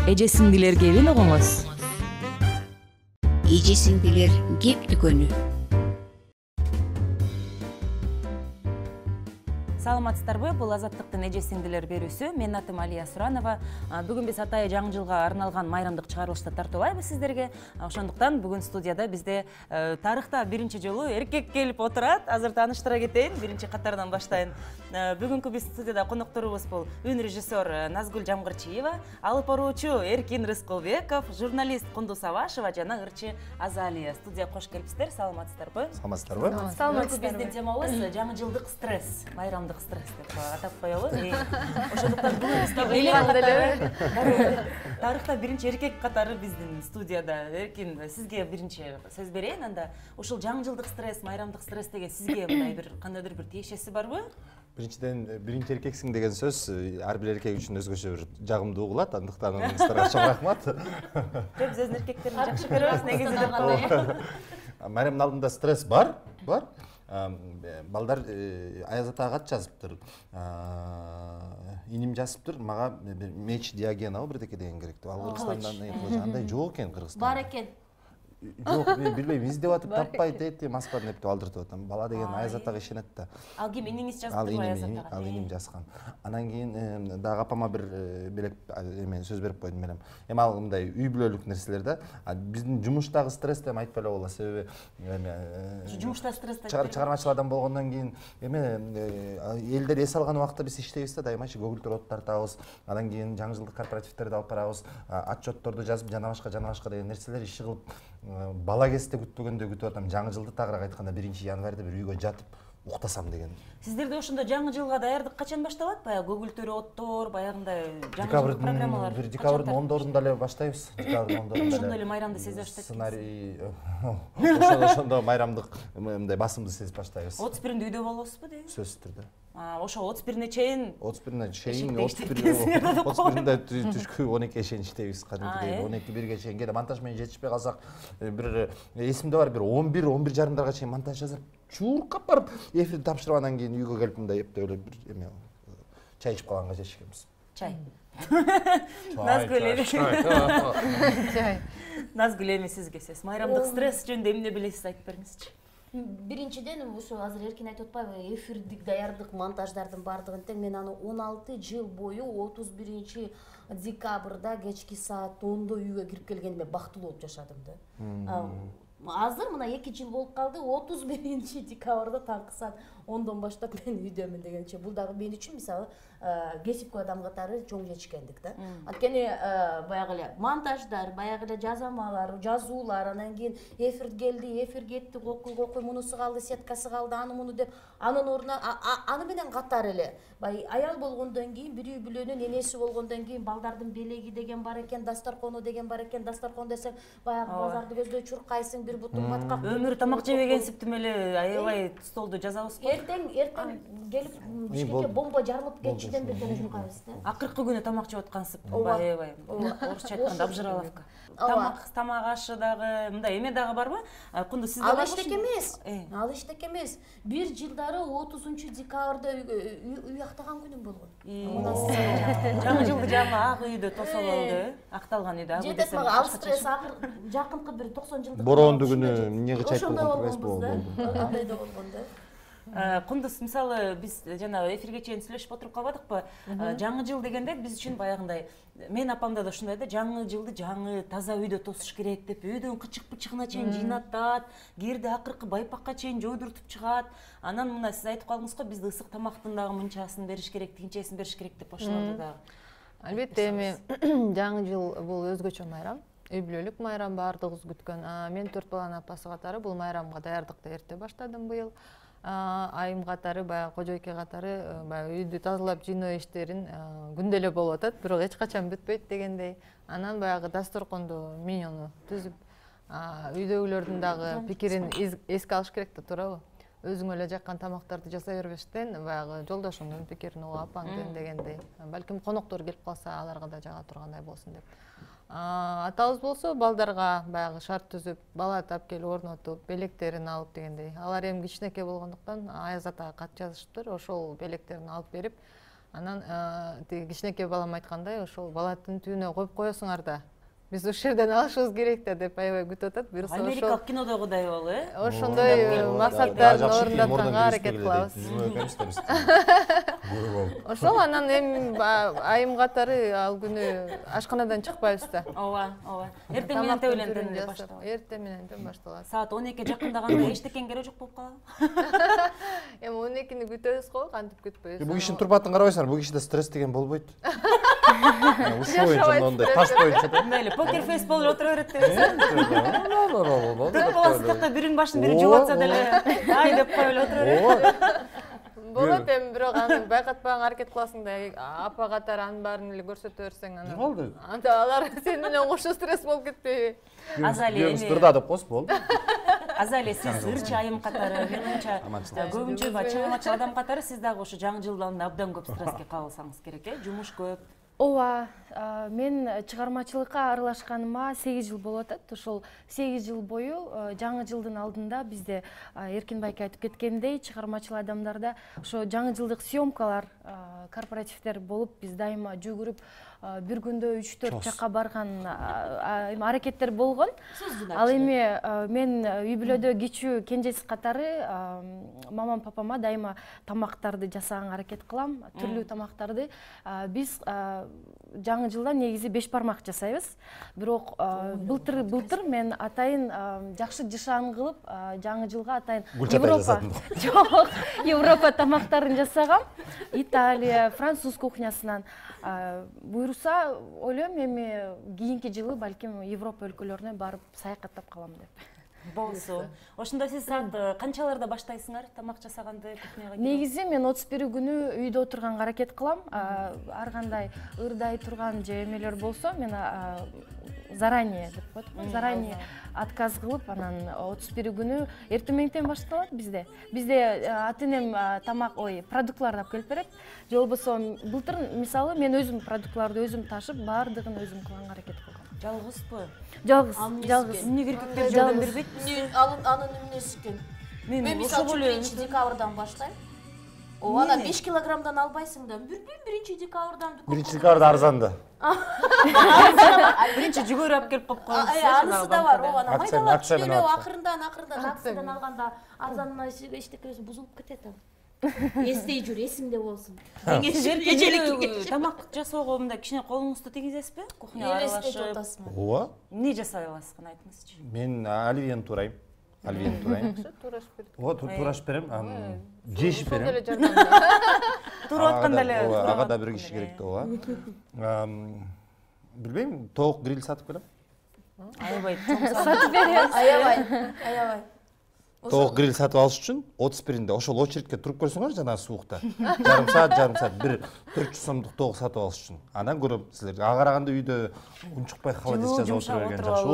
Эже сиңдилер кебин угуңуз. Эже сиңдилер кеп дүкөнү. Саламатсыздарбы? Бул Азаттыктын эже сиңдилер берүүсү. Менин атым Алия Суранова. Бүгүн биз атайы жаңы жылга арналган майрамдык чыгарылышты тартуулайбыз сиздерге. Ошондуктан бүгүн студияда бизде тарыхта биринчи жолу эркек келип отурат. Азыр тааныштыра кетейин. Биринчи катардан баштайын. Бүгүнкү биз студияда конокторубуз бул үн режиссер Назгүл Жамгырчиева, алып баруучу Эркин Рыскылбеков, журналист Кундуз Абашева жана ырчы Азалия. Студияга кош келипсиздер. Саламатсыздарбы? Саламатсыздарбы? Саламатсыздарбы. Биздин темабыз жаңы жылдык стресс, майрамдык стресс деп атап коелу. Ошондуктан тарыхта биринчи эркек катары биздин студияда. Эркин, сизге биринчи сөз берейин. Анда ушул жаңы жылдык стресс, майрамдык стресс деген сизге мындай бир кандайдыр бир тиешеси барбы? Биринчиден, биринчи эркексиң деген сөз ар бир эркек үчүн өзгөчө бир жагымдуу угулат. Андыктан силерге чоң рахмат. Жок, биз өзүн эркектерин жакшы көрөбүз негизи деп. Майрамдын алдында стресс бар. Балдар Аяз атага кат жазыптыр. Иним жазыптыр, мага бир меч диагена бирдеке деген керек деп. Ал Кыргызстандан андай жок экен Кыргызстанда. Бар экен. Жок, мен билбейм, издеп атып таппай дейт, Москвадан эптеп алдыртып атам. Бала деген Аяз атага ишенет да. Ал ким иниңиз жазыптыр Аяз атага? Ал иним жазган. Анан кийин дагы апама бир белек эме сөз берип койдум мен. Эми ал мындай үй бүлөлүк нерселер да. Биздин жумуштагы стресс деп айтпай эле болот, себеби жумушта стресс чыгармачыл адам болгондон кийин элдер эс алган убакта биз иштейбиз да, дайымачы көгүлтөр от тартабыз. Анан кийин жаңы жылдык корпоративдерди алып барабыз, отчетторду жазып, жана башка деген нерселер иши кылып бала кезде күтпөгөндө күтүп атам. Жаңы жылды тагыраак айтканда 1-январда бир үйгө жатып уктасам деген. Сиздерде ошондо жаңы жылга даярдык качан башталат? Баягы көгүлтөр оттор, баягындай жаңы жылдык программалар. Декабрдын 10-дорунда эле баштайбыз. Ошондо эле майрамды сезип баштайт. Сценарий ошондо майрамдык мындай басымды сезип баштайбыз. 31-нде үйдө болосузбу дейм? Сөзсүз түрдө. Ошо 31-не чейин 31-нде түшкү 12-ге чейин иштейбиз. Кадимкидей 12-1-ге чейин кээде монтаж менен жетишпей калсак, бир эсимде бар, бир 11-11:30 чейин монтаж жасап, чуркап барып эфирди тапшырып анан кийин үйгө келип мындай эптеп эле бир эме чай ичип калганга жетишкенбиз. Чай. Назгүл, эми сизге сөз. Майрамдык стресс жөнүндө эмне билесиз, айтып бериңизчи. Биринчиден ушу азыр Эркин айтып атпайбы, эфирдик даярдык, монтаждардын баардыгын тең мен аны 16 жыл бою 31-декабрда кечки саат 10-до үйгө кирип келгениме бактылуу болуп жашадым да. Азыр мына 2 жыл болуп калды, 31-декабрда таңкы саат 10-дон баштап мен үйдөмүн дегенче. Бул дагы мен үчүн мисалы кесипкөй адам катары чоң жетишкендик да. Анткени баягы эле монтаждар, баягы эле жазамалар, жазуулар, анан кийин эфир келди, эфир кетти, кокуй мунусу калды, сеткасы калды, аны муну деп анын ордуна аны менен катар эле бай аял болгондон кийин, бир үй бүлөнүн энеси болгондон кийин балдардын белеги деген бар экен, дастаркону деген бар экен. Дастаркон десең баягы базарды көздөй чуркайсың, бир бутум баткак. Өмүрү тамак жебегенсиптим эле аябай столду жазабыз го. Эртең келип кичине бомба жарылып кетчиден бери деле чуркайбыз да. Акыркы күнү тамак жеп аткансып, аябай. Орусча айтканда обжираловка. Тамак ашы дагы, мындай эме дагы барбы? Кундуз, сизде барбы? Ал иштек эмес. Бир жылдары 30-декабрда үй актаган күнүм болгон. Жаңы жылды жаңы ак үйдө тосо болду, акталган үйдө. Жетет мага ал стресс акыр жакынкы бир 90 жылдык. Бороондуу күнү эмне чайып болгон болду. Андай да болгон да. Кундуз, мисалы биз жана эфирге чейин сүйлөшүп отуруп калбадыкпы? Жаңы жыл дегенде биз үчүн баягындай, мен апамда да ушундай да, жаңы жылды жаңы таза үйдө тосуш керек деп, үйдөн кычык-пычыгына чейин жыйнатат, кирди акыркы байпакка чейин жойдуртуп чыгат. Анан мына сиз айтып калдыңыз го, бизде ысык тамактын дагы мынчасын бериш керек, тигинчесин бериш керек деп ошолорду дагы. Албетте, эми жаңы жыл бул өзгөчө майрам. Үй бүлөлүк майрам, баардыгыбыз күткөн. Мен 4 баланын апасы катары бул майрамга даярдыкты эрте баштадым быйыл. Айым катары, баягы кожойке катары үйдү тазалап жыйноо иштерин күндө эле болуп атат, бирок эч качан бүтпөйт дегендей. Анан баягы дасторконду менюну түзүп, үйдөгүлөрдүн дагы пикирин эске алыш керек да, туурабы? Өзүң эле жаккан тамактарды жасай бербештен, баягы жолдошуңдун пикирин угуп, апаңдын дегендей. Балким коноктор келип калса, аларга да жага тургандай болсун деп. Атабыз болсо балдарга баягы шарт түзүп, бала тап келип орнотуп, белектерин алып дегендей. Алар эми кичинекей болгондуктан Аяз атага кат жазышыптыр, ошол белектерин алып берип, Анан тиги кичинекей балам айткандай, ошол балаттын түбүнө коюп коесуңар да. Биз ушул жерден алышыбыз керек да деп аябай күтүп атат. Буюрса ошол Америкалык кинодогудай болу, ошондой максаттарын орундатканга аракет кылабыз. Ошол анан эми айым катары ал күнү ашканадан чыкпайбыз да. Ооба, ооба. Эртең менен тебелентен башталат. Эртең менен башталат. Саат 12 жакындаганда эчтекен керек жок болуп калат. Эми 12-ни күтөбүз го, кантип күтпөйбүз. Бул кишинин турбатын карабайсыңар, бул кишиде стресс деген болбойт. Ушул боюнча мондай таш боюнча. Мейли, покер фейс болуп отура берет дебесиң. Боласыздыкта биринин башын бири жууп атса деле, ай деп коюп эле отура берет. Болот эми бирок аны байкатпаганга аракет кыласың да, апа катары анын баарын эле көрсөтө берсең анан. Болду. Анда алар сен менен кошо стресс болуп кетпейби? Азалия Стырда деп коесуз болду. Азалия, сиз ырчы айым катары, менимче көбүнчө чыгымачыл адам катары сиз дагы ошо жаңы жылдан абдан көп стресске кабылсаңыз керек, жумуш көп. Ооба, мен чыгармачылыкка аралашканыма 8 жыл болуп атат. Ошол 8 жыл бою жаңы жылдын алдында бизде Эркин байке айтып кеткендей, чыгармачыл адамдарда ошо жаңы жылдык съемкалар, корпоративдер болуп, биз дайыма жүгүрүп бир күндө 3-4 жакка барган аракеттер болгон. Ал эми мен үй бүлөдө кичүү кенжеси катары мамам папама дайыма тамактарды жасаганга аракет кылам, түрлүү тамактарды. Биз жаңы жылда негизи 5 бармак жасайбыз. Бирок былтыр мен атайын жакшы жышаан кылып, жаңы жылга атайын Европа тамактарын жасагам. Италия, француз кухнясынан. Буйруса, ойлойм эми кийинки жылы балким Европа өлкөлөрүнө барып саякаттап калам деп. Болсу. Ошондо сиз саат канчаларда баштайсыңар тамак жасаганды кухняга? Негизи мен 31 күнү үйдө отурганга аракет кылам. Ар кандай ырдай турган же эмелер болсо, мен заранее деп коет, заранее отказ кылып, анан 31 күнү эртең менен башталат бизде. Бизде ата-энем тамак, продуктларды алып келип берет. Же болбосо былтыр мисалы мен өзүм продуктларды өзүм ташып, баардыгын өзүм кылганга аракет кылгам. Жалгызбы? Жалгыз. Эмнеге эркектер жардам бербейт? Анын эмнеси экен? Мен мисалы 1 декабрдан баштайм. Ана 5 килограммдан албайсың да. 1 декабрдан. 1 декабрда арзанды. Биринчи жүгөрүп алып келип коюп коюңуз. Анысы да бар. Ана майдалап түшөлө акырындан акциядан алганда арзанына эчтекеси бузулуп кетет. Эстей жүр, эсиңде болсун. Эжелик тамак жасоого мындай кичине колуңузду тийгизесизби? Кухняга аралашып. Ооба. Эмне жасай аласыз, кана айтыңызчы. Мен оливьени турайм. Турашып берем. Жешип берем. Туруп атканда эле. Ага да бир киши керек да, ооба. Билбейм, тоок гриль сатып келем. Аябай. Сатып беребиз. Аябай. Тоок гриль сатып алыш үчүн 31-нде ошол очередке туруп көрсөңөр жана суукта. Жарым саат бир 400 сомдук тоок сатып алыш үчүн. Анан көрөм силер. Ага караганда үйдө унчукпай холодильник жазып отура берген жакшы.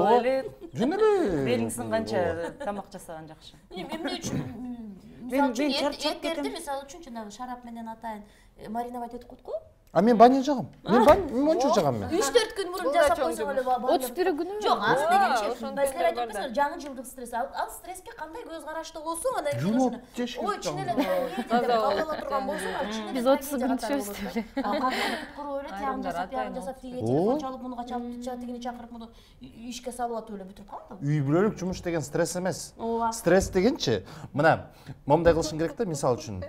Жөн эле. Белиң сынганча тамак жасаган жакшы. Эмне үчүн? Мен эттерди мисалы үчүн жанагы шарап менен атайын мариновать этип коет го. Мен баня жагам. Мен мончо жагам мен. 3-4 күн мурун жасап койсоң эле баня. 31 күнү? Жок, аны дегенче. Силер айтып атасыңар, жаңы жылдык стресс. Ал стресске кандай көз карашта болсоң, анан кийин ой, чын эле деп кабыл турган болсоң, чын эле. Биз 30 күн түшөбүз деп эле. Куруп эле тягын жасап, тиге телефон чалып, мунуга чалып, тигини чакырып, муну ишке салып атып эле бүтүп калдым. Үй бүлөлүк жумуш деген стресс эмес. Стресс дегенчи, мына, момундай кылышың керек да, мисалы үчүн.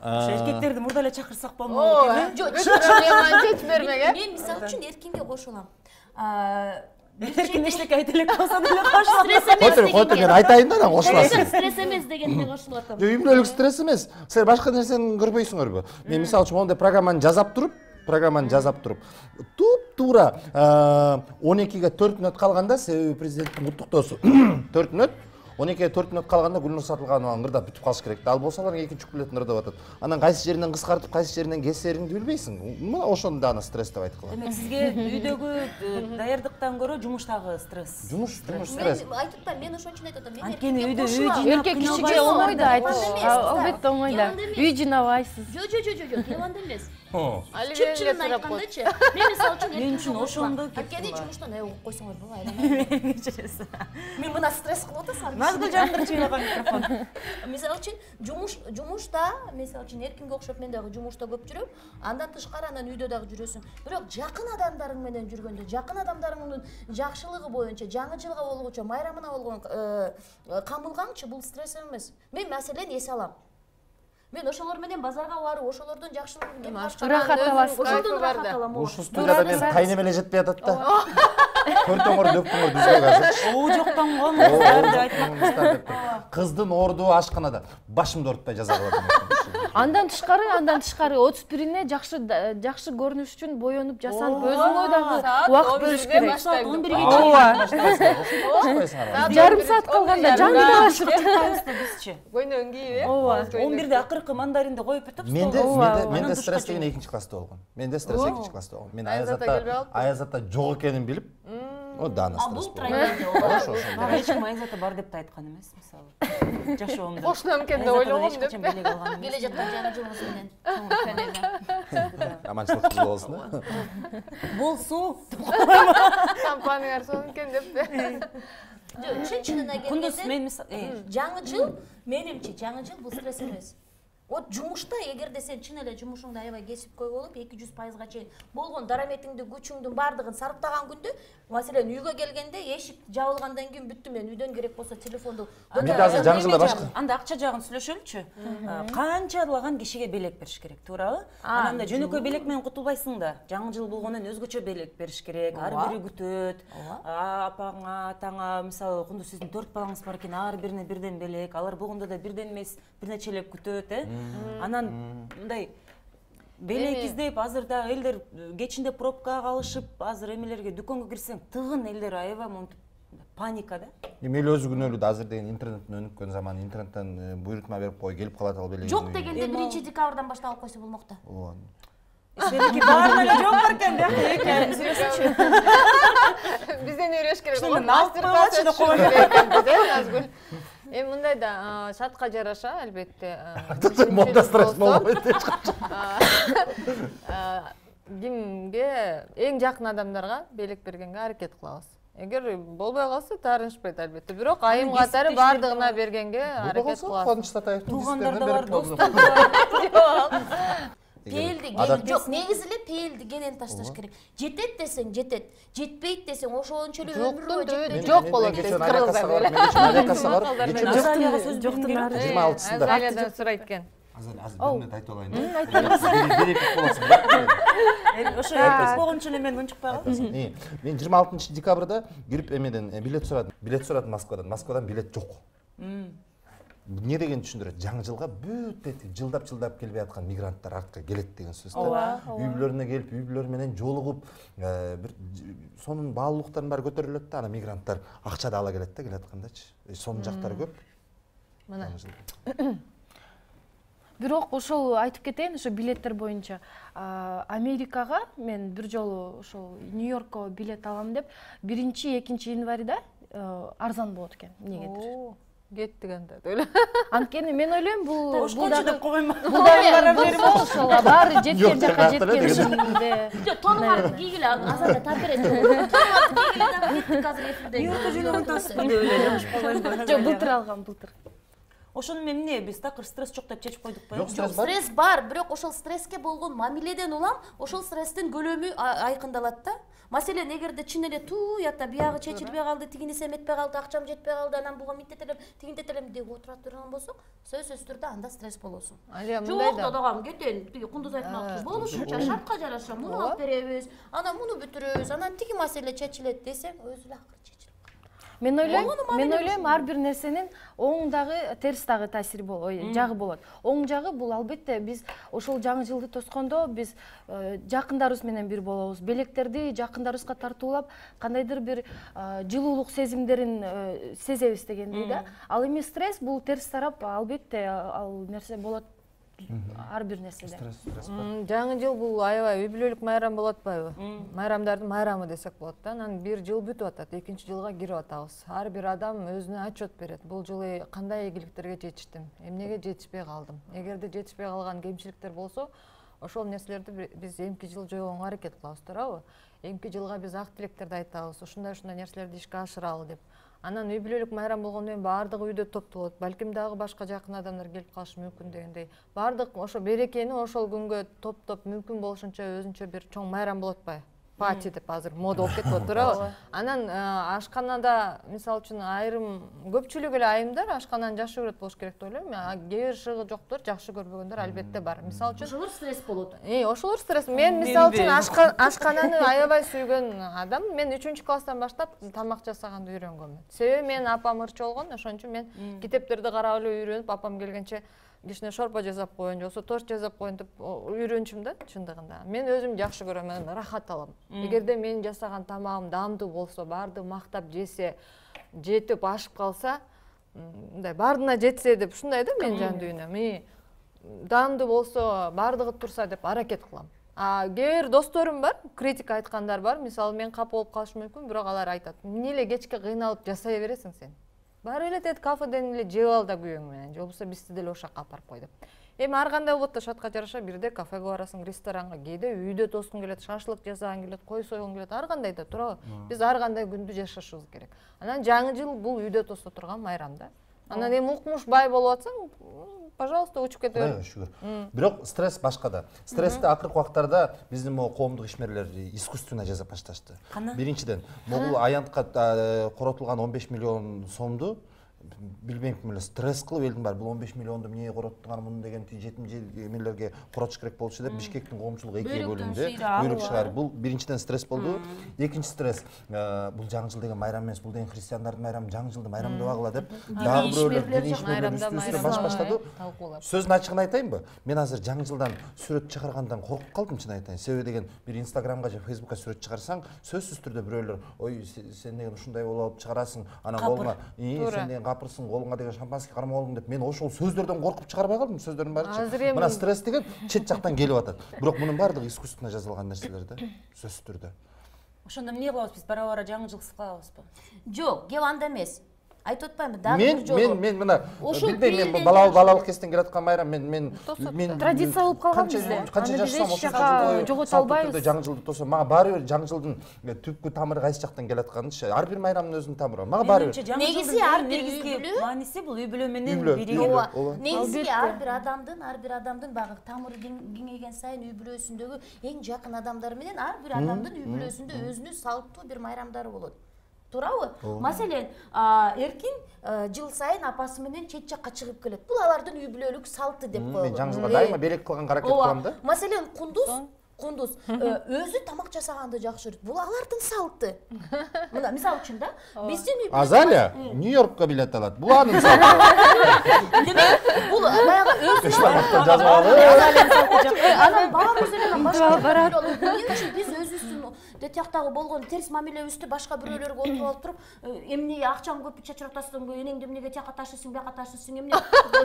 Эркектерди мурда эле чакырсак болмок экен. Жок, чеч бермеге. Мен мисалы үчүн эркинге кошулам. Эркин эчтеке айта элек болсо деле кошулам. Койт, мен айтайын да, анан кошуласың. Стресс эмес дегенге кошулуп атам. Үй бүлөлүк стресс эмес. Силер башка нерсени көрбөйсүңөрбү? Мен мисалы үчүн мондай программаны жазап туруп, туп-туура 12-ге 4 мүнөт калганда, себеби президенттин куттуктоосу 4 мүнөт, 12-ге 4 мүнөт калганда Гүлнур Сатылганованын ырдап бүтүп калыш керек. Ал болсо алар экинчи куплетин ырдап атат. Анан кайсы жеринен кыскартып, кайсы жеринен кесериңди билбейсиң. Мына ошону да ана стресс деп айткыла. Демек сизге үйдөгү даярдыктан көрө жумуштагы стресс. Жумуш стресс. Мен айтып атам, мен ошон үчүн айтып атам. Анткени үйдө үй жыйнап Эркек кишиге оңой да айтыш. Албетте оңой да. Үй жыйнабайсыз. Жок, жаманда эмес. чүпчүнүн айткандачы мен мисалы үчүн Мен үчүн ошондо анткени жумуштан угуп койсоңор боло айламай мен мына стресс кылып атасың Назгүл жаңдырчу ыйлаган микрофон. мисалы үчүн жумушта мисалы үчүн эркинге окшоп мен дагы жумушта көп жүрөм, андан тышкары анан үйдө дагы жүрөсүң. Бирок жакын адамдарың менен жүргөндө, жакын адамдарыңдын жакшылыгы боюнча, жаңы жылга болгучу, майрамына болгон камылгаңчы бул стресс эмес. Мен маселен эс алам. Мен ошолор менен базарга барып, ошолордон жакшылыгын Рахат аласыз. ошондон рахат алам. Ушул студияда мен кайнем эле жетпей атат да. Көртөңөр дөптүңөр бизге азыр. Оо жоктон гомуздар деп айтмак. Кыздын ордуу ашканада башымды оорутпай жаза калат. Андан тышкары 31-ине жакшы көрүнүш үчүн боенуп жасанып өзүңө дагы убакыт бөлүш керек. Саат 11-ге Жарым саат калганда жаңылашып бизчи. Көйнөң кийип, Ооба. 11-де акыркы мандаринди коюп кетип. Менде стресс деген 2-класста болгон. Менде стресс 2-класста болгон. Мен Аязатта жок экенин билип, о дана стресс. Бул трагедия болот. Эч ким Аязата бар деп да айткан эмес, мисалы. Жашоомдо. Кошунам экен деп ойлогом деп. Келе жаткан жаңы жылыңыз менен. Аманчылык болсун да. Болсу. Компанияңар сонун экен деп. Чын-чынына Күндүз келгенде мен мисалы жаңы жыл менимче жаңы жыл бул стресс эмес. Вот жумушта эгерде сен чын эле жумушуңду аябай кесипкөй болуп 200%га чейин болгон дараметиңди, күчүңдүн баардыгын сарптаган күндө, маселен үйгө келгенде эшик жабылгандан кийин бүттү, мен үйдөн керек болсо телефонду Менде азыр жаңы жылда башка. Анда акча жагын сүйлөшөлүчү. Канчалаган кишиге белек бериш керек, туурабы? Ананда жөнөкөй белек менен кутулбайсың да. Жаңы жыл болгондон өзгөчө белек бериш керек. Ар бири күтөт. Апаңа, атаңа, мисалы, Кундуз сиздин 4 балаңыз бар экен, ар бирине бирден белек, алар болгондо да бирден эмес, бир нечелеп күтөт, Анан мындай белек издеп, азыр да элдер кечинде пробкага калышып, азыр эмелерге дүкөнгө кирсең, тыгын элдер аябай монтип паника да. Мели өзү күнөөлүү да, азыр деген интернеттин өнүккөн заманы, интернеттен буйрутма берип кой, келип калат ал белек. Жок дегенде 1-декабрдан баштап алып койсо болмок да. Сеники баарына эле жок бар экен, бияка эки айым сүйлөшчү. Бизден үйрөш керек. Мастер-класс деп коюлат. Мындай да шатка жараша албетте. Монда стресс болбойт. Кимге эң жакын адамдарга белек бергенге аракет кылабыз. Эгер болбой калса таарынышпайт албетте. Бирок айым катары бардыгына бергенге аракет кылабыз. Кубаныч Сатаевдин Туугандар да бар, достор да бар. Пээлди жок, негизи эле пээлди кенен ташташ керек. Жетет десең жетет, жетпейт десең ошончо эле өмүр бою жок болот дейт. жоктун ары 26-сында. Азалиядан сурайт экен. Азыр мен айтып алайын. Берекет болосуң да. Ошо эпос болгончо эле мен унчукпай калдым. Мен 26 декабрда кирип эмеден билет сурадым. Билет сурадым Москвадан. Москвадан билет жок. Не деген түшүндүрөт? Жаңы жылга бүт жылдап келбей аткан мигранттар артка келет деген сөз. Үй бүлөлөрүнө келип, үй бүлөлөр менен жолугуп, бир сонун баалуулуктардын баары көтөрүлөт да, ана мигранттар акча да ала келет да, келаткандачы. Сонун жактары көп. Мына. Бирок ошол айтып кетейин, ошо билеттер боюнча Америкага мен бир жолу ошол Нью-Йоркко билет алам деп 1-2 январда арзан болот экен. Эмнегедир? Кеттик анда деп. Анткени мен ойлойм бул Ошкончу деп койгойм. ошол баары жеткен жакка жеткен. Жок, тонуңарды кийгиле, азанда тап берет. Тонуңарды кийгиле дагы кеттик азыр эфирде. Нью-Йоркко жөнөгөн таасызбын деп эле жагыш болбойм. Жок, былтыр алгам, былтыр. Ошону мен эмне биз такыр стресс жок деп чечип койдук Жок, го? Стресс бар, бирок ошол стресске болгон мамиледен улам, ошол стресстин көлөмү айкындалат да. Маселен, эгерде чын эле ята биягы чечилбей калды, тигиниси эметпей калды, акчам жетпей калды, анан буга мынтетелем, тигинтетелем деп отура турган болсоң, сөзсүз түрдө анда стресс болосуң. Жок дадагам, кетен, тиги Кундуз айткан болушунча шартка жараша муну алып беребиз, анан муну бүтүрөбүз, анан тиги маселе чечилет десең, өзү эле акыры чечилет. Мен ойлойм, ар бир нерсенин оң дагы, терс дагы таасири жагы болот. Оң жагы бул албетте биз ошол жаңы жылды тоскондо биз жакындарыбыз менен бир болобуз. Белектерди жакындарыбызга тартуулап, кандайдыр бир жылуулук сезимдерин сезебиз дегендей да. Ал эми стресс бул терс тарап, албетте ал нерсе болот. Ар бир нерседе. Жаңы жыл бул аябай үй бүлөлүк майрам болуп атпайбы? Майрамдардын майрамы десек болот да. Анан бир жыл бүтүп атат, экинчи жылга кирип атабыз. Ар бир адам өзүнө отчет берет. Бул жылы кандай ийгиликтерге жетиштим, эмнеге жетишпей калдым. Эгерде жетишпей калган кемчиликтер болсо, ошол нерселерди биз эмки жыл жойгонго аракет кылабыз, туурабы? Эмки жылга биз ак тилектерди айтабыз, ушундай нерселерди ишке ашыралы деп. Анан үй бүлөлүк майрам болгондон кийин баардыгы үйдө топтолот. Балким дагы башка жакын адамдар келип калышы мүмкүн дегендей. Баардык ошо берекени ошол күнгө топтоп мүмкүн болушунча өзүнчө бир чоң майрам болот атпайбы? Пати деп азыр мода болуп кетип отурабы? Анан ашканада мисалы үчүн айрым көпчүлүк эле айымдар ашкананы жакшы көрөт болуш керек деп ойлойм. Кээ бир шыгы жоктор, жакшы көрбөгөндөр албетте бар. Мисалы үчүн ошолор стресс болот. Ошолор стресс. Мен мисалы үчүн ашкананы аябай сүйгөн адам. Мен 3-класстан баштап тамак жасаганды үйрөнгөнмүн. Себеби менин апам ырчы болгон, ошон үчүн мен китептерди карап эле үйрөнүп, апам келгенче кичине шорпо жасап коеюн, же болбосо торт жасап коеюн деп үйрөнчүм да, чындыгында. Мен өзүм жакшы көрөм, мен рахат алам. Эгерде менин жасаган тамагым даамдуу болсо, баарды мактап жесе, жетип ашып калса, мындай бардына жетсе деп ушундай да менин жан дүйнөм. Даамдуу болсо, бардыгы турса деп аракет кылам. Кээ бир досторум бар, критика айткандар бар. Мисалы мен капа болуп калышы мүмкүн, бирок алар айтат: "Эмне эле кечке кыйналып жасай бересиң сен? Бар эле дет кафеден эле жеп ал да күйөөң менен, же болбосо бизди деле ошол жака алып кой" деп. Эми ар кандай болот да, шатка жараша бирде кафеге барасың, ресторанга, кээде үйдө тоскуң келет, шашлык жасагың келет, кой сойгуң келет, ар кандай да, туурабы? Биз ар кандай күндү жашашыбыз керек. Анан жаңы жыл бул үйдө тосто турган майрам да. Анан эми укмуш бай болуп атсаң, пожалуйста, учуп кете бер. Шүгүр. Бирок стресс башкада. Стрессти акыркы убактарда биздин могу коомдук ишмерлер искусственно жасап башташты. Биринчиден, могул аянтка коротулган 15 миллион сомду билбейм эле стресс кылып элдин баары бул 15 миллионду эмнеге короттуган муну деген жетим эмелерге коротуш керек болчу деп Бишкектин коомчулугу экиге бөлүндү. Бөлүк чыгарып. Бул биринчиден стресс болду. Экинчи стресс, бул жаңы жыл деген майрам эмес, бул деген христиандардын майрамы, жаңы жылды майрамдабагыла деп дагы бирөөлөр диний ишмерлер үстү баштады. Сөздүн ачыгын айтайынбы? Мен азыр жаңы жылдан сүрөт чыгаргандан коркуп калдым, чын айтайын. Себеби деген бир Инстаграмга же Фейсбукка сүрөт чыгарсаң, сөзсүз түрдө бирөөлөр: "Ой, сен деген ушундай болуп чыгарасың, анан колуңа, сен деген капырсың, колуңа деген шампанский кармап деп." Мен ошол сөздөрдөн коркуп чыгарбай калдым, сөздөрдүн баары. Мына стресс деген чет жактан келип атат. Бирок мунун баардыгы искусственно жазылган нерселер да, сөзсүз түрдө. Ошондо эмне кылабыз биз? Бара-бара жаңы жылсыз калабызбы? Жок, кеп анда эмес. Айтып атпаймынбы, дагы бир жолу. Мен мына билбейм, мен балалык кезден келаткан майрам, мен традиция болуп калган бизде. Канча жашасам ошол жака жогото албайбыз. Жаңы жылды тосом, мага баары бир жаңы жылдын түпкү тамыры кайсы жактан келатканын, ар бир майрамдын өзүнүн тамыры. Мага баары бир. Негизи ар бир негизги мааниси бул үй бүлө менен биригип. Негизи ар бир адамдын багы тамыры кеңейген сайын үй бүлөсүндөгү эң жакын адамдар менен ар бир адамдын үй бүлөсүндө өзүнүн салттуу бир майрамдары болот. Туурабы? Маселен, Эркин жыл сайын апасы менен чет жакка чыгып келет. Бул алардын үй бүлөлүк салты деп коелу. Мен жаңы жылга дайыма берек кылганга аракет кылам да. Маселен, Кундуз өзү тамак жасаганды жакшы көрөт. Бул алардын салты. Мына мисалы үчүн да, биздин үй бүлө Азалия Нью-Йоркко билет алат. Бул анын салты. Бул баягы өзү жазып алып. анан баарыбыз эле башка эмне үчүн биз өзүбүздүн детяктагы болгон терс мамилебизди башка бирөөлөргө отуруп алып туруп, эмне акчаңды көп чачырып атасың, энеңди эмнеге тияка ташыйсың, бияка ташыйсың, эмне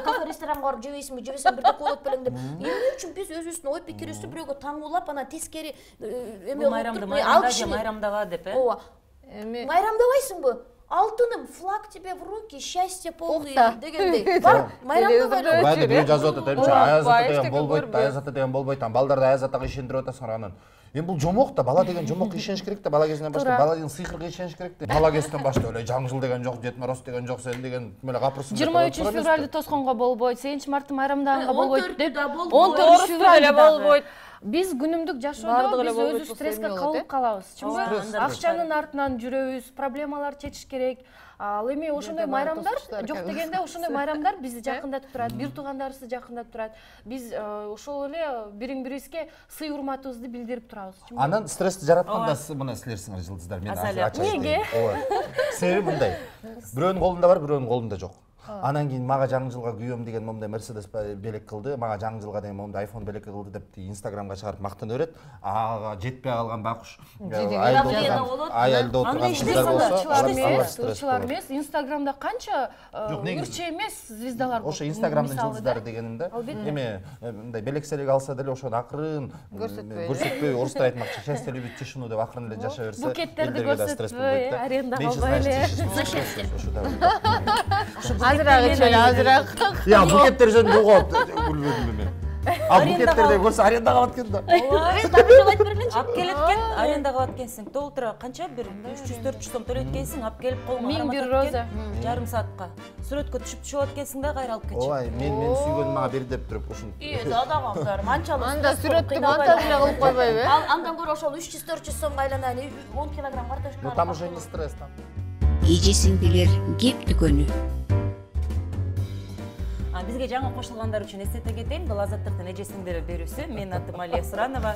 кафе ресторанга барып жебейсиңби, жебесең бирдек болот белең деп. Эмне үчүн биз өзүбүздүн ой пикирибизди бирөөгө таңуулап, ана тескери эме майрамдаба деп, ооба. Майрамдабайсыңбы? Алтыным, флаг тебе в руки, счастье полное дегендей. Бар, майрамдабай. Баада бирөө жазып атат, аяз ата деген болбойт, аяз ата деген болбойт, балдарды аяз атага ишендирип атасыңар анан. Эми бул жомок да, бала деген жомокко ишениш керек да, бала кезинен баштап, бала деген сыйкырга ишениш керек да. Бала кезинен баштап эле жаңы жыл деген жок, Дед Мороз деген жок, сен деген эле капырсың. 23 февралды тосконго болбойт, 8 мартты майрамдаганга болбойт деп. 14 февралда болбойт. Биз күнүмдүк жашоодо биз өзү стресске калып калабыз. Чынбы? Акчанын артынан жүрөбүз, проблемалар чечиш керек. Ал эми ошондой майрамдар жок дегенде, ошондой майрамдар бизди жакындатып турат, бир туугандарыбызды жакындатып турат. Биз ошол эле бириң-бирибизге сый урматыбызды билдирип турабыз. Анан стрессти жаратканда мына силерсиңер жылдыздар, мен ачык айтайын. Себеби мындай. Бирөөнүн колунда бар, бирөөнүн колунда жок. Анан кийин мага жаңы жылга күйөөм деген момундай Мерседес белек кылды, мага жаңы жылга деген момундай iPhone белек кылды деп Инстаграмга чыгарып мактана берет. Ага жетпей калган бакуш айылда отурган кыздар болсо, ылчылар эмес, Инстаграмда канча ырчы эмес звездалар бар. Ошо Инстаграмдын жылдыздары дегенимде, эми мындай белекселик алса деле ошону акырын көрсөтпөй, орустар айтмакчы, счастье любит тишину деп акырын эле жашай берсе, букеттерди көрсөтпөй, аренда калбай эле. Азыраак. Я букеттер жөнүндө угат, билбедим мен. Ал букеттерде көрсө арендага алып кеткен да. Ап келет экен, арендага алат экенсиң. Толтура канча бир 300-400 сом төлөйт экенсиң, ап келип колуңа Миң бир роза. жарым саатка. Сүрөткө түшүп алат экенсиң да кайра алып кетчи. Ой, мен сүйгөнүм мага бер деп туруп ушун. Адагамдар, манчалык. Анда сүрөттү монтаж эле кылып койбойбу? Андан көрө ошол 300-400 сомго айланайын, 10 килограмм картошка. Ну там уже не стресс там. Эжесиңдилер кеп дүкөнү. Бизге жаңы кошулгандар үчүн эстете кетейин. Бул Азаттыктын эжесиңдер берүүсү. Менин атым Алия Суранова.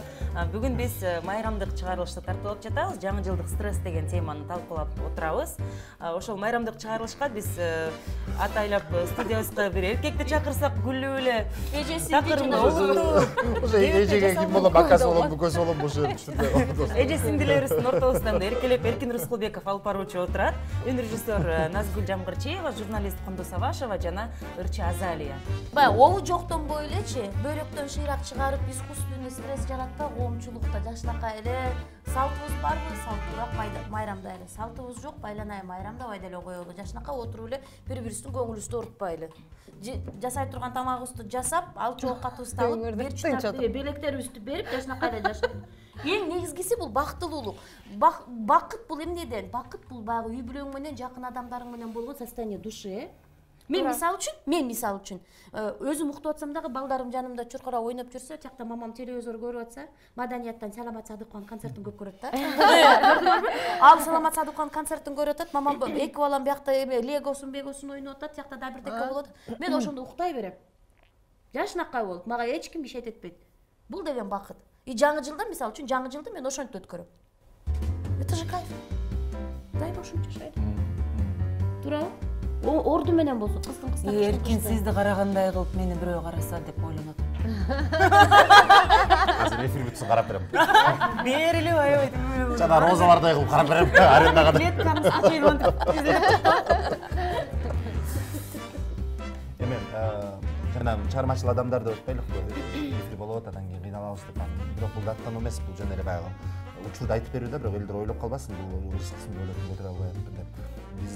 Бүгүн биз майрамдык чыгарылышты тартуулап жатабыз. Жаңы жылдык стресс деген теманы талкуулап отурабыз. Ошол майрамдык чыгарылышка биз атайлап студиябызга бир эркекти чакырсак күлүп эле Уже эжеге ким болом, акасы болом, бүкөсү болом ошо түшүндү. Эжесиңдилерибиздин ортобуздан эркелеп Эркин Рыскулбеков алып баруучу отурат. Үн режиссер Назгүл Жамгырчиева, журналист Кондос Абашева жана ырчы Азалия. Баягы обу жоктонбой элечи, бөйрөктөн шыйрак чыгарып, искусственный стресс жаратпай, коомчулукта жакшынакай эле салтыбыз барбы? Салтуураак майрамда эле. Салтыбыз жок, байланай майрамдабай деле коелу. Жакшынакай отуруп эле бири-бирибиздин көңүлүбүздү оорутпайлы. Жасай турган тамагыбызды жасап, алчу оокатыбызды алып, белектерибизди берип, жакшынакай эле жашайлы. Эң негизгиси бул бактылуулук. Бакыт бул эмнеден? Бакыт бул баягы үй бүлөң менен, жакын адамдарың менен болгон состояние души. Мен мисал үчүн өзүм уктуп атсам дагы балдарым жанымда чуркара ойноп жүрсө, тиякта мамам телевизор көрүп атса, Маданияттан Саламат Садыкованын концертин көп көрөт да. Ал Саламат Садыкованын концертин көрүп атат, мамам эки балам биякта легосун, бегосун ойноп атат, тиякта да бирдеке болот. Мен ошондо уктай берем. Жашынакай болуп, мага эч ким бишет этпейт. Бул деген бакыт. И жаңы жылда, мисал үчүн, жаңы жылды мен ошентип өткөрөм. Это же кайф. Дай ошентип жашайлы. Туурабы? Орду менен болсо, кыстын. Эркин сизди карагандай кылып мени бирөө караса деп ойлонот. Азыр эфир бүтсүн карап берем. Берилип аябай. Жана розалардай кылып карап берем. Арендага. Клеткамыз ачылган. Эми жана чыгармачыл адамдарды өтпөйлүк. Эфир болуп атат, анан кийин кыйналабыз деп. Бирок бул даттан эмес, бул жөн эле баягы учурду айтып берүү да, бирок элдер ойлоп калбасын, бул ырыскысын ойлоп көтөрө албай атат деп. Биз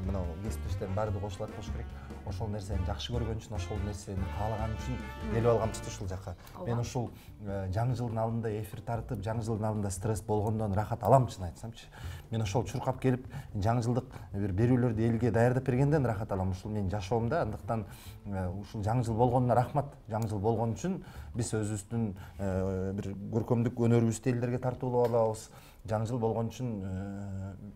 мына кесиптештердин баары кошулат болуш керек. Ошол нерсени жакшы көргөн үчүн, ошол нерсени каалаган үчүн келип алганбыз ушул жака. Мен ушул жаңы жылдын алдында эфир тартып, жаңы жылдын алдында стресс болгондон рахат алам, чын айтсамчы. Мен ошол чуркап келип, жаңы жылдык бир берүүлөрдү элге даярдап бергенден рахат алам. Ушул менин жашоомда, андыктан ушул жаңы жыл болгонуна рахмат. Жаңы жыл болгон үчүн биз өзүбүздүн бир көркөмдүк өнөрүбүздү элдерге тартуулап алабыз. Жаңы жыл болгон үчүн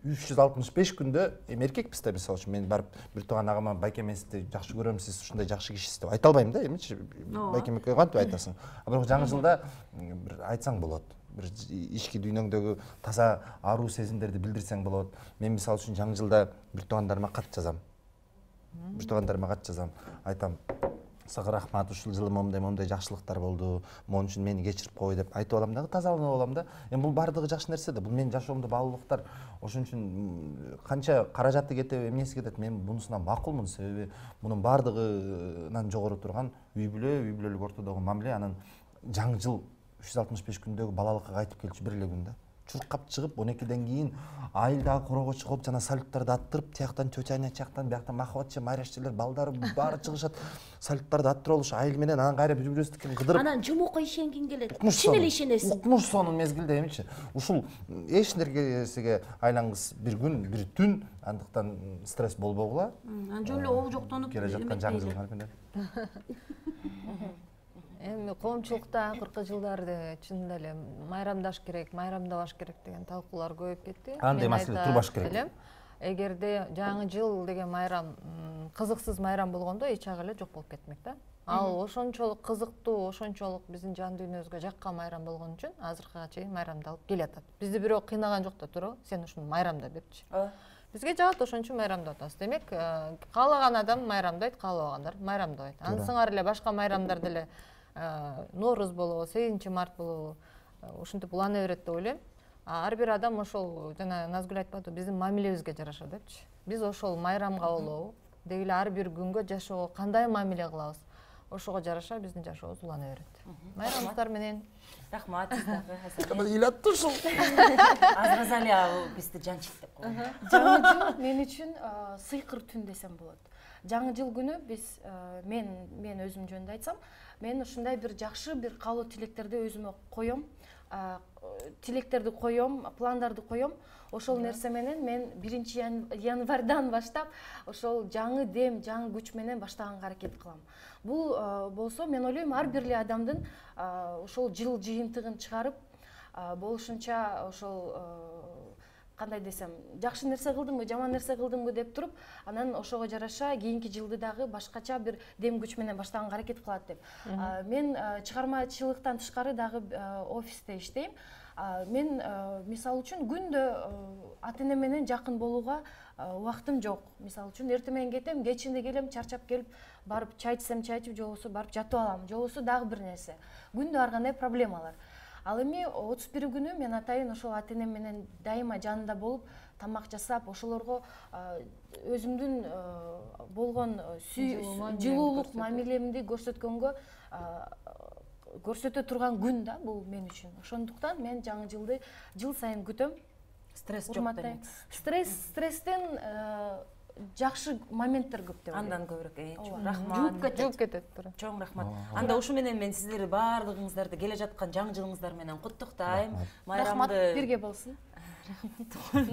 365 күндө эми эркекпиз да, мисалы үчүн мен барып бир тууган агама байкем сизди жакшы көрөм, сиз ушундай жакшы кишисиз деп айта албайм да, эмичи байкем кантип айтасың. Бирок жаңы жылда бир айтсаң болот. Бир ички дүйнөңдөгү таза аруу сезимдерди билдирсең болот. Мен мисалы үчүн жаңы жылда бир туугандарыма кат жазам. Айтам: "Сага рахмат, ушул жылы момундай жакшылыктар болду. Могу үчүн мени кечирип кой" деп айтып алам дагы, тазаланып алам да. Эми бул баардыгы жакшы нерсе да. Бул менин жашоомдо баалуулуктар. Ошон үчүн канча каражаты кетеби, эмнеси кетет, мен мунусуна макулмун. Себеби мунун баардыгынан жогору турган үй бүлөлүк ортодогу мамиле, анан жаңы жыл 365 күндөгү балалыкка кайтып келчү бир эле күн да. Чуркап чыгып 12ден кийин айылдагы короого чыгып, жана салюттарды аттырып, тияктан тетяня, тияктан бияктан махабатчы, майрашчылар, балдары баары чыгышат, салюттарды аттырып алыш айыл менен, анан кайра бири-бирибизди кыдырып. Анан жумукка ишенгин келет. Чын эле ишенесиң. Укмуш сонун мезгилде эмичи. Ушул эч нерсеге айлангыс бир күн, бир түн, андыктан стресс болбогула. Анан жөн эле обу жоктонуп келе жаткан жаңы жыл менен. Эми коомчулукта акыркы жылдарды чын эле майрамдаш керек, майрамдабаш керек деген талкуулар көбөйүп кетти. Кандай маселе турбаш керек? Эгерде жаңы жыл деген майрам кызыксыз майрам болгондо эч ак эле жок болуп кетмек да. Ал ошончолук кызыктуу, ошончолук биздин жан дүйнөбүзгө жаккан майрам болгон үчүн азыркыга чейин майрамдалып келатат. Бизди бирөө кыйнаган жок да, туурабы? Сен ушуну майрамда берчи. Бизге жагат, ошон үчүн майрамдап атабыз. Демек, каалаган адам майрамдайт, каалабагандар майрамдабайт. Ансыңар эле башка майрамдар деле Нооруз болобу, 8 март болобу, ушинтип улана берет деп ойлойм. Ар бир адам ошол жана Назгүл айтпады, биздин мамилебизге жараша депчи. Биз ошол майрамга болобу, деги эле ар бир күнгө жашоого кандай мамиле кылабыз, ошого жараша биздин жашообуз улана берет. Майрамыңыздар менен Рахмат сиздерге. Кандай ыйлаттı ушул. Азразалия бизди жанчит деп коет. Жаңы жыл мен үчүн сыйкыр түн десем болот. жаңы жыл күнү биз мен өзүм жөнүндө айтсам, мен ушундай бир жакшы бир каалоо тилектерди өзүмө коём, тилектерди коём, пландарды коём. Ошол нерсе менен мен 1-январдан баштап ошол жаңы дем, жаңы күч менен баштаганга аракет кылам. Бул болсо мен ойлойм ар бир эле адамдын ошол жыл жыйынтыгын чыгарып, болушунча ошол кандай десем, жакшы нерсе кылдымбы, жаман нерсе кылдымбы деп туруп, анан ошого жараша кийинки жылды дагы башкача бир дем күч менен баштаганга аракет кылат деп. Мен чыгармачылыктан тышкары дагы офисте иштейм. Мен мисалы үчүн күндө ата-эне менен жакын болууга убактым жок. Мисалы үчүн эртең менен кетем, кечинде келем, чарчап келип, барып чай ичсем чай ичип, жобосо барып жатып алам, жобосо дагы бир нерсе. Күндө ар кандай проблемалар. Ал эми 31 күнү мен атайын ошол ата-энем менен дайыма жанында болуп, тамак жасап, ошолорго өзүмдүн болгон жылуулук мамилемди көрсөтө турган күн да бул мен үчүн. Ошондуктан мен жаңы жылды жыл сайын күтөм. Стресс жок демек. Стресстен жакшы моменттер көп деп ойлойм. Андан көбүрөөк. Рахмат. Жууп кетет. Чоң рахмат. Анда ушу менен мен сиздерди баардыгыңыздарды келе жаткан жаңы жылыңыздар менен куттуктайм. Рахмат, бирге болсун.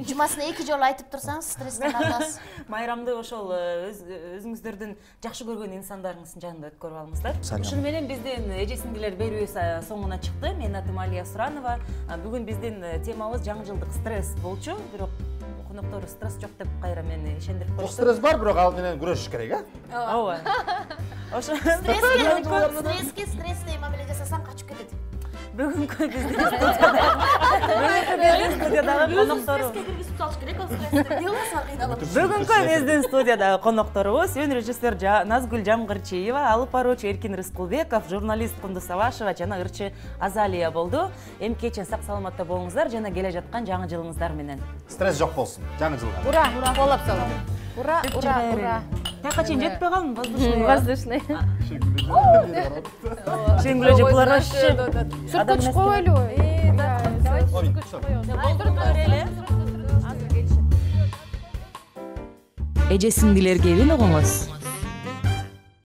Жумасына 2 жолу айтып турсаңыз, стресстен аргасыз. Майрамды ошол өзүңүздөрдүн жакшы көргөн инсандарыңыздын жанында өткөрүп алыңыздар. Ушуну менен биздин эже сиңдилер берүүсү соңуна чыкты. Менин атым Алия Суранова. Бүгүн биздин темабыз жаңы жылдык стресс болчу, бирок коноктору стресс жок деп кайра мени ишендирип коюшту. Стресс бар, бирок ал менен күрөшүш керек, Ооба. Ошо Стресстей мамиле жасасаң качып кетет. Бүгүнкү биздин студиядагы коноктору. Бүгүнкү биздин студиядагы конокторубуз өн режиссер Назгүл Жамгырчиева, алып баруучу Эркин Рыскулбеков, журналист Кунду Савашева жана ырчы Азалия болду. Эми кечен сак саламатта болуңуздар жана келе жаткан жаңы жылыңыздар менен. Стресс жок болсун жаңы жылга. Ура! Колап салып. Ура! Тияка чейин жетпей калдым, воздушный. Воздушный. Шеңгүлө же булар Сүрткө чыгып коелу. Эже сиңдилерге эбин огоңуз.